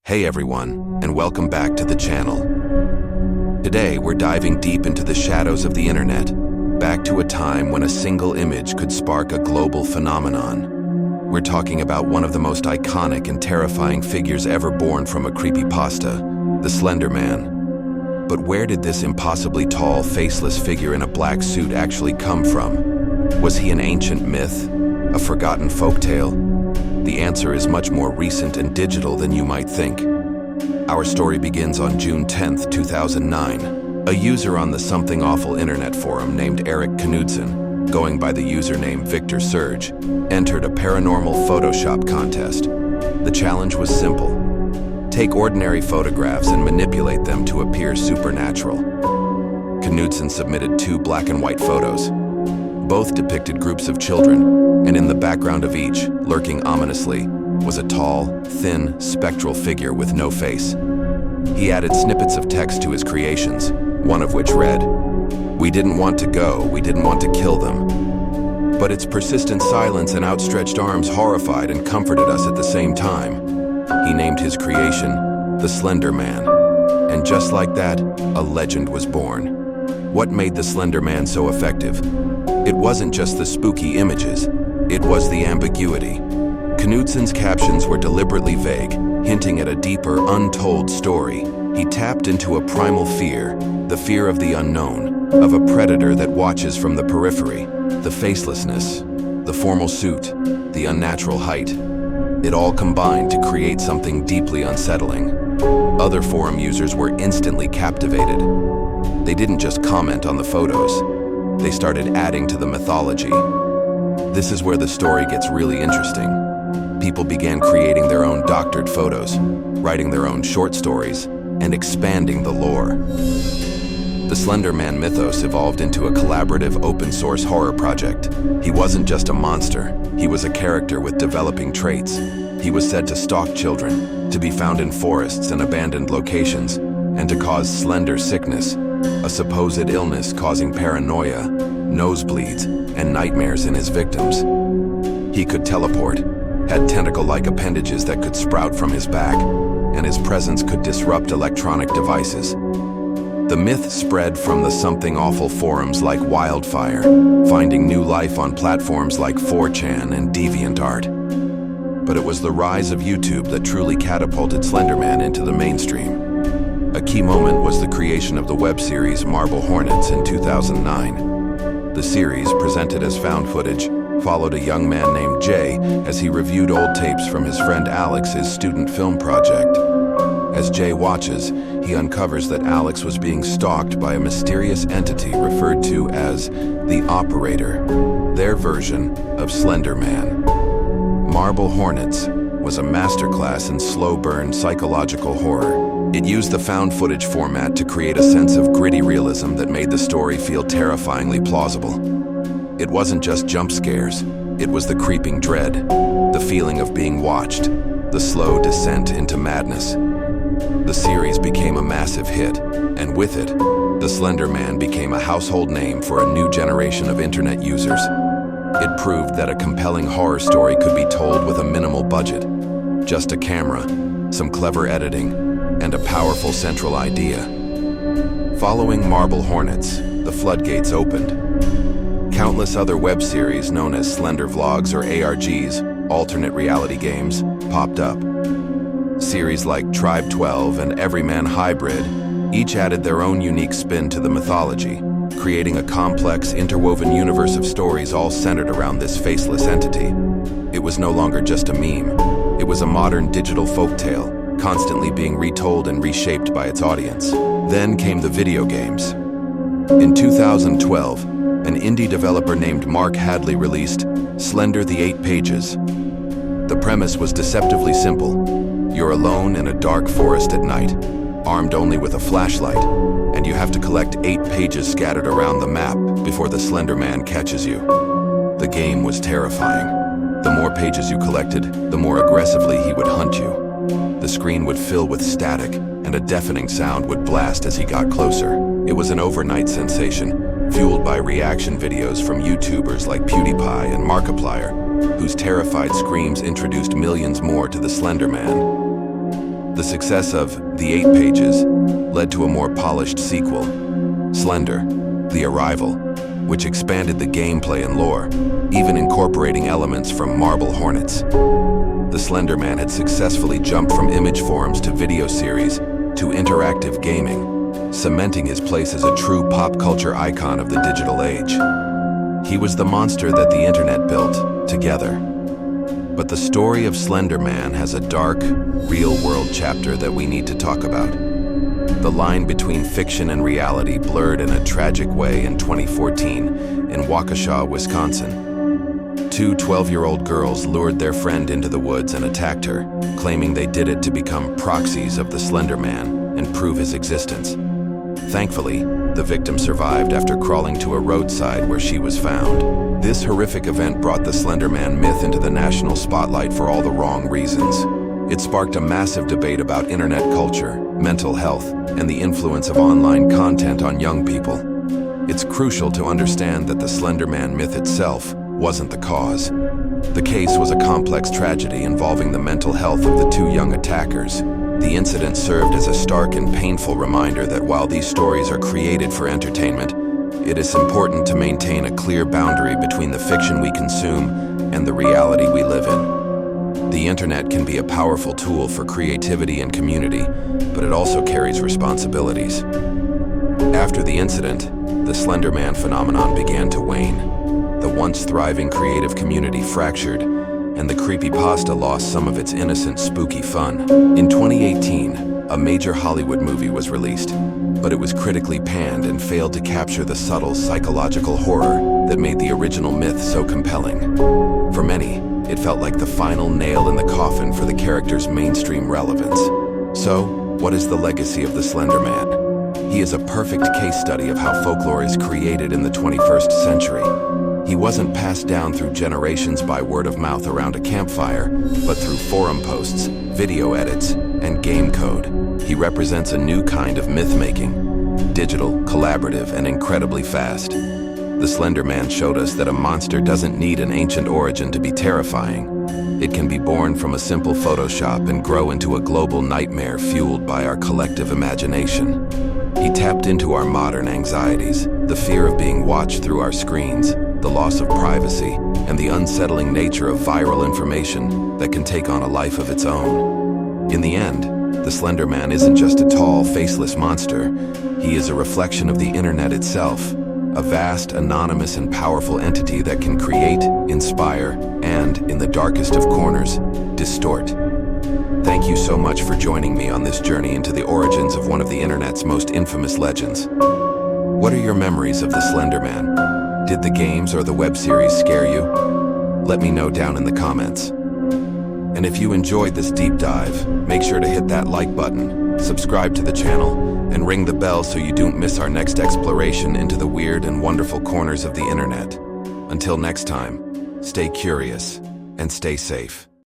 Hey everyone, and welcome back to the channel. Today we're diving deep into the shadows of the internet, back to a time when a single image could spark a global phenomenon. We're talking about one of the most iconic and terrifying figures ever born from a creepypasta, the Slender Man. But where did this impossibly tall, faceless figure in a black suit actually come from? Was he an ancient myth? A forgotten folktale? The answer is much more recent and digital than you might think. Our story begins on June 10th, 2009. A user on the Something Awful internet forum named Eric Knudsen, going by the username Victor Surge, entered a paranormal Photoshop contest. The challenge was simple. Take ordinary photographs and manipulate them to appear supernatural. Knudsen submitted 2 black and white photos. Both depicted groups of children, and in the background of each, lurking ominously, was a tall, thin, spectral figure with no face. He added snippets of text to his creations, one of which read, "We didn't want to go, we didn't want to kill them. But its persistent silence and outstretched arms horrified and comforted us at the same time." He named his creation the Slender Man. And just like that, a legend was born. What made the Slender Man so effective? It wasn't just the spooky images, it was the ambiguity. Knudsen's captions were deliberately vague, hinting at a deeper, untold story. He tapped into a primal fear, the fear of the unknown, of a predator that watches from the periphery, the facelessness, the formal suit, the unnatural height. It all combined to create something deeply unsettling. Other forum users were instantly captivated. They didn't just comment on the photos, they started adding to the mythology. This is where the story gets really interesting. People began creating their own doctored photos, writing their own short stories, and expanding the lore. The Slender Man mythos evolved into a collaborative open-source horror project. He wasn't just a monster, he was a character with developing traits. He was said to stalk children, to be found in forests and abandoned locations, and to cause slender sickness, a supposed illness causing paranoia, nosebleeds, and nightmares in his victims. He could teleport, had tentacle-like appendages that could sprout from his back, and his presence could disrupt electronic devices. The myth spread from the Something Awful forums like wildfire, finding new life on platforms like 4chan and DeviantArt. But it was the rise of YouTube that truly catapulted Slender Man into the mainstream. A key moment was the creation of the web series Marble Hornets in 2009. The series, presented as found footage, followed a young man named Jay as he reviewed old tapes from his friend Alex's student film project. As Jay watches, he uncovers that Alex was being stalked by a mysterious entity referred to as the Operator, their version of Slender Man. Marble Hornets was a masterclass in slow-burn psychological horror. It used the found footage format to create a sense of gritty realism that made the story feel terrifyingly plausible. It wasn't just jump scares, it was the creeping dread, the feeling of being watched, the slow descent into madness. The series became a massive hit, and with it, the Slender Man became a household name for a new generation of internet users. It proved that a compelling horror story could be told with a minimal budget, just a camera, some clever editing, and a powerful central idea. Following Marble Hornets, the floodgates opened. Countless other web series known as Slender Vlogs or ARGs, alternate reality games, popped up. Series like Tribe 12 and Everyman Hybrid each added their own unique spin to the mythology, creating a complex, interwoven universe of stories all centered around this faceless entity. It was no longer just a meme. It was a modern digital folktale, constantly being retold and reshaped by its audience. Then came the video games. In 2012, an indie developer named Mark Hadley released Slender the 8 Pages. The premise was deceptively simple. You're alone in a dark forest at night, armed only with a flashlight, and you have to collect 8 pages scattered around the map before the Slender Man catches you. The game was terrifying. The more pages you collected, the more aggressively he would hunt you. The screen would fill with static, and a deafening sound would blast as he got closer. It was an overnight sensation, fueled by reaction videos from YouTubers like PewDiePie and Markiplier, whose terrified screams introduced millions more to the Slender Man. The success of The 8 Pages led to a more polished sequel, Slender, The Arrival, which expanded the gameplay and lore, even incorporating elements from Marble Hornets. The Slender Man had successfully jumped from image forms to video series to interactive gaming, cementing his place as a true pop culture icon of the digital age. He was the monster that the internet built together. But the story of Slender Man has a dark, real-world chapter that we need to talk about. The line between fiction and reality blurred in a tragic way in 2014 in Waukesha, Wisconsin. Two 12-year-old girls lured their friend into the woods and attacked her, claiming they did it to become proxies of the Slender Man and prove his existence. Thankfully, the victim survived after crawling to a roadside where she was found. This horrific event brought the Slender Man myth into the national spotlight for all the wrong reasons. It sparked a massive debate about internet culture, mental health, and the influence of online content on young people. It's crucial to understand that the Slender Man myth itself wasn't the cause. The case was a complex tragedy involving the mental health of the two young attackers. The incident served as a stark and painful reminder that while these stories are created for entertainment, it is important to maintain a clear boundary between the fiction we consume and the reality we live in. The internet can be a powerful tool for creativity and community, but it also carries responsibilities. After the incident, the Slender Man phenomenon began to wane. The once thriving creative community fractured, and the creepypasta lost some of its innocent, spooky fun. In 2018, a major Hollywood movie was released, but it was critically panned and failed to capture the subtle psychological horror that made the original myth so compelling. For many, it felt like the final nail in the coffin for the character's mainstream relevance. So, what is the legacy of the Slender Man? He is a perfect case study of how folklore is created in the 21st century. He wasn't passed down through generations by word of mouth around a campfire, but through forum posts, video edits, and game code. He represents a new kind of myth-making, digital, collaborative, and incredibly fast. The Slender Man showed us that a monster doesn't need an ancient origin to be terrifying. It can be born from a simple Photoshop and grow into a global nightmare fueled by our collective imagination. He tapped into our modern anxieties, the fear of being watched through our screens, the loss of privacy, and the unsettling nature of viral information that can take on a life of its own. In the end, the Slender Man isn't just a tall, faceless monster. He is a reflection of the internet itself, a vast, anonymous, and powerful entity that can create, inspire, and, in the darkest of corners, distort. Thank you so much for joining me on this journey into the origins of one of the internet's most infamous legends. What are your memories of the Slender Man? Did the games or the web series scare you? Let me know down in the comments. And if you enjoyed this deep dive, make sure to hit that like button, subscribe to the channel, and ring the bell so you don't miss our next exploration into the weird and wonderful corners of the internet. Until next time, stay curious and stay safe.